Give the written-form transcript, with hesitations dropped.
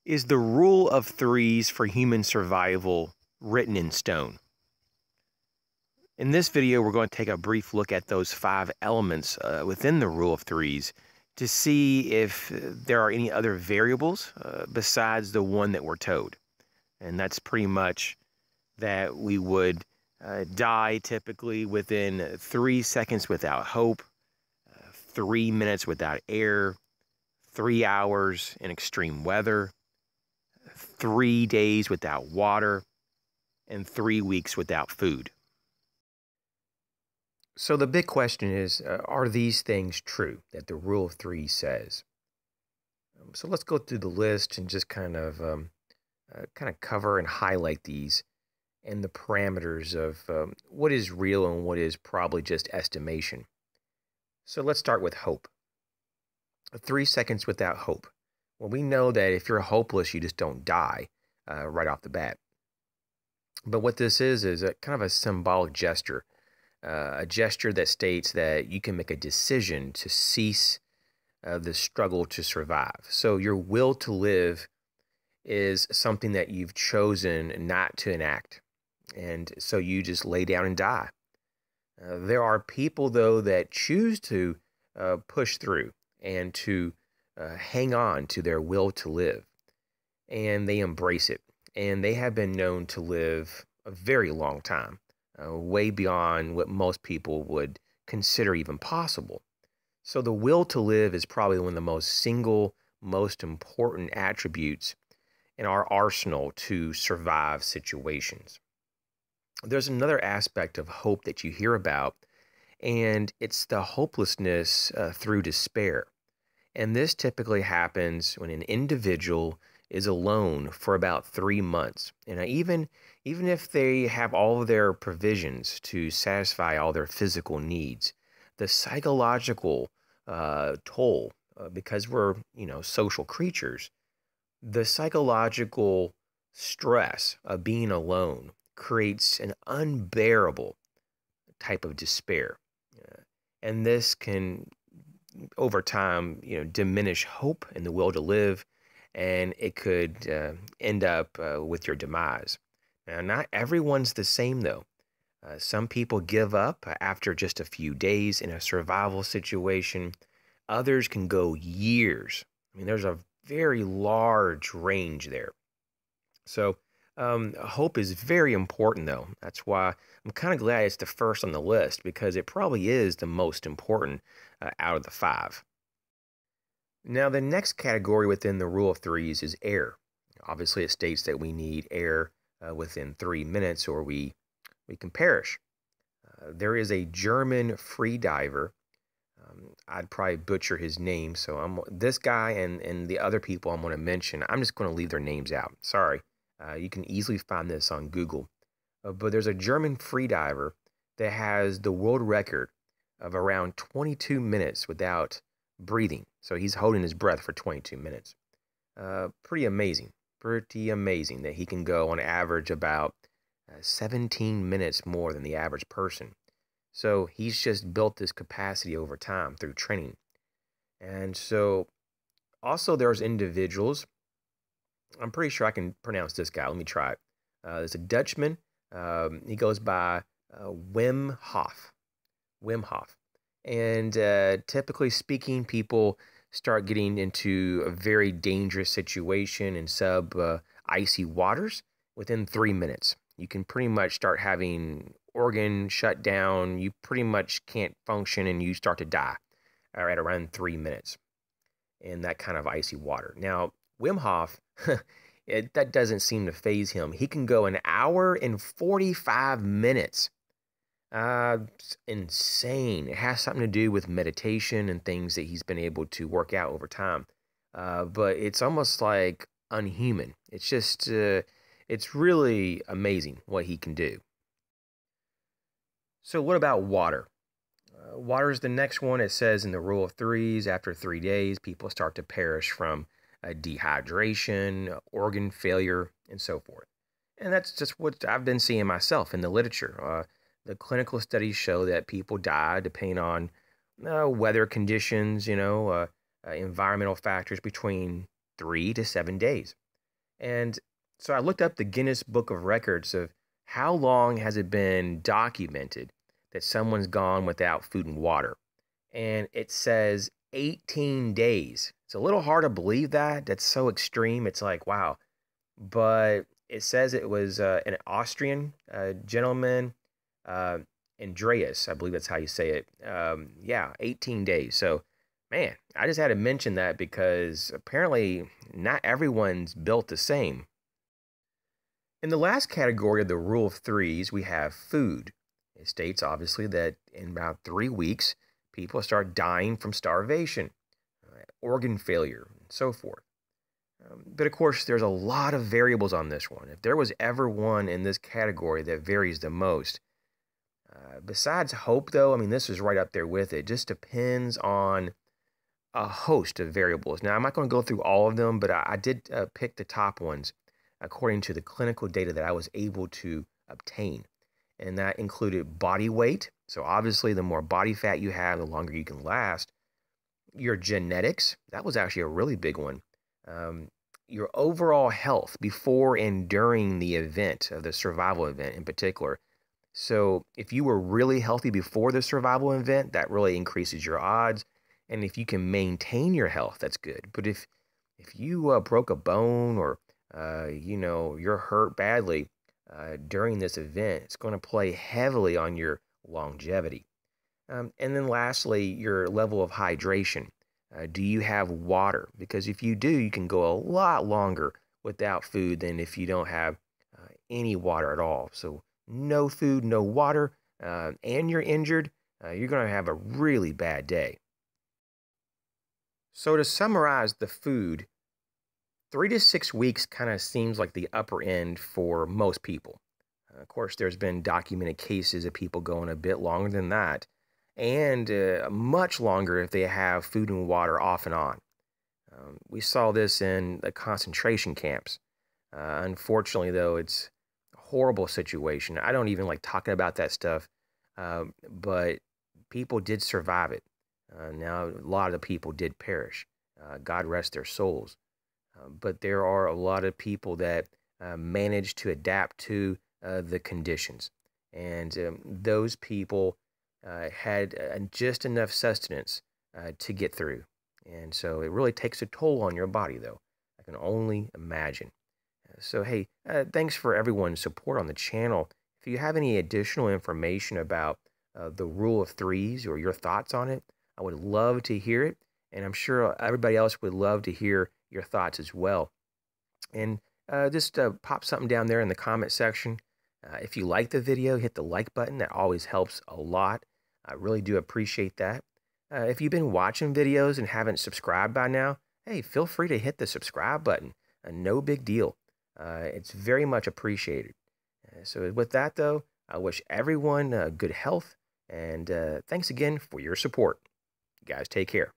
Is the rule of threes for human survival written in stone? In this video, we're going to take a brief look at those 5 elements within the rule of threes to see if there are any other variables besides the one that we're told. And that's pretty much that we would die typically within 3 seconds without hope, 3 minutes without air, 3 hours in extreme weather, 3 days without water, and 3 weeks without food. So the big question is, are these things true that the rule of threes says? So let's go through the list and just kind of cover and highlight these and the parameters of what is real and what is probably just estimation. So let's start with hope. 3 seconds without hope. Well, we know that if you're hopeless, you just don't die right off the bat. But what this is a kind of a symbolic gesture. A gesture that states that you can make a decision to cease the struggle to survive. So your will to live is something that you've chosen not to enact. And so you just lay down and die. There are people, though, that choose to push through and to hang on to their will to live. And they embrace it. And they have been known to live a very long time. Way beyond what most people would consider even possible. So the will to live is probably one of the most important attributes in our arsenal to survive situations. There's another aspect of hope that you hear about, and it's the hopelessness through despair. And this typically happens when an individual is alone for about 3 months. And even if they have all of their provisions to satisfy all their physical needs, the psychological toll, because we're, social creatures, the psychological stress of being alone creates an unbearable type of despair. And this can, over time, diminish hope and the will to live, and it could end up with your demise. Now, not everyone's the same, though. Some people give up after just a few days in a survival situation. Others can go years. I mean, there's a very large range there. So hope is very important, though. That's why I'm kind of glad it's the first on the list, because it probably is the most important out of the 5. Now, the next category within the rule of threes is air. Obviously, it states that we need air within 3 minutes or we can perish. There is a German free diver. I'd probably butcher his name, so this guy and the other people I'm going to mention, I'm just going to leave their names out. Sorry. You can easily find this on Google. But there's a German free diver that has the world record of around 22 minutes without breathing. So he's holding his breath for 22 minutes. Pretty amazing that he can go on average about 17 minutes more than the average person. So he's just built this capacity over time through training. And so also there's individuals, I'm pretty sure I can pronounce this guy. Let me try it. There's a Dutchman. He goes by Wim Hof. Wim Hof. And typically speaking, people start getting into a very dangerous situation in icy waters within 3 minutes. You can pretty much start having organ shut down. You pretty much can't function and you start to die at around 3 minutes in that kind of icy water. Now, Wim Hof, that doesn't seem to faze him. He can go 1 hour and 45 minutes. It's insane. It has something to do with meditation and things that he's been able to work out over time. But it's almost like unhuman. It's just, it's really amazing what he can do. So what about water? Water is the next one. It says in the rule of threes, after 3 days, people start to perish from dehydration, organ failure, and so forth. And that's just what I've been seeing myself in the literature. The clinical studies show that people die depending on weather conditions, environmental factors between 3 to 7 days. And so I looked up the Guinness Book of Records of how long has it been documented that someone's gone without food and water. And it says 18 days. It's a little hard to believe that. That's so extreme. It's like, wow. But it says it was an Austrian gentleman, uh, Andreas, I believe that's how you say it. Yeah, 18 days. So, man, I just had to mention that because apparently not everyone's built the same. In the last category of the rule of threes, we have food. It states obviously that in about 3 weeks, people start dying from starvation, organ failure, and so forth. But of course, there's a lot of variables on this one. If there was ever one in this category that varies the most, besides hope, though, I mean, this is right up there with it. Just depends on a host of variables. Now, I'm not going to go through all of them, but I did pick the top ones according to the clinical data that I was able to obtain. And that included body weight. So obviously, the more body fat you have, the longer you can last. Your genetics, that was actually a really big one. Your overall health before and during the event, of the survival event in particular. So if you were really healthy before the survival event, that really increases your odds. And if you can maintain your health, that's good. But if you broke a bone or you're hurt badly during this event, it's going to play heavily on your longevity. And then lastly, your level of hydration. Do you have water? Because if you do, you can go a lot longer without food than if you don't have any water at all. So no food, no water, and you're injured, you're going to have a really bad day. So to summarize the food, 3 to 6 weeks kind of seems like the upper end for most people. Of course, there's been documented cases of people going a bit longer than that, and much longer if they have food and water off and on. We saw this in the concentration camps. Unfortunately, though, it's a horrible situation. I don't even like talking about that stuff, but people did survive it. Now, a lot of the people did perish. God rest their souls. But there are a lot of people that managed to adapt to the conditions. And those people had just enough sustenance to get through. And so it really takes a toll on your body, though. I can only imagine. So, hey, thanks for everyone's support on the channel. If you have any additional information about the rule of threes or your thoughts on it, I would love to hear it. And I'm sure everybody else would love to hear your thoughts as well. And just pop something down there in the comment section. If you like the video, hit the like button. That always helps a lot. I really do appreciate that. If you've been watching videos and haven't subscribed by now, hey, feel free to hit the subscribe button. No big deal. It's very much appreciated. So with that, though, I wish everyone good health, and thanks again for your support. You guys take care.